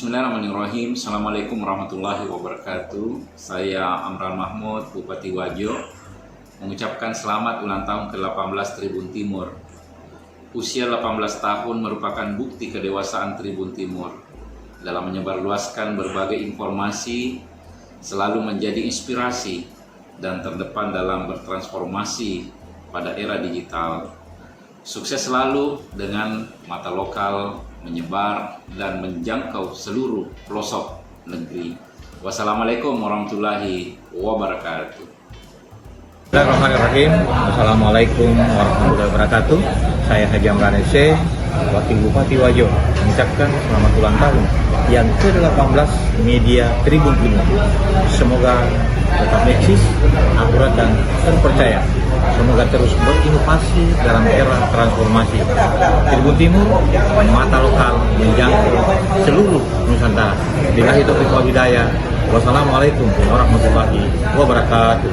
Bismillahirrahmanirrahim. Assalamualaikum warahmatullahi wabarakatuh. Saya Amran Mahmud, Bupati Wajo, mengucapkan selamat ulang tahun ke-18 Tribun Timur. Usia 18 tahun merupakan bukti kedewasaan Tribun Timur dalam menyebarluaskan berbagai informasi, selalu menjadi inspirasi dan terdepan dalam bertransformasi pada era digital. Sukses selalu dengan mata lokal menyebar dan menjangkau seluruh pelosok negeri. Wassalamualaikum warahmatullahi wabarakatuh. Bismillahirrahmanirrahim. Assalamualaikum warahmatullahi wabarakatuh. Saya Haji Amran S.C., Wakil Bupati Wajo, mengucapkan selamat ulang tahun yang ke-18 media Tribun Timur. Semoga tetap eksis, akurat dan terpercaya. Semoga terus berinovasi dalam era transformasi. Tribun Timur, mata lokal menjangkau seluruh Nusantara. Billahi taufiq wal hidayah. Wassalamualaikum warahmatullahi wabarakatuh.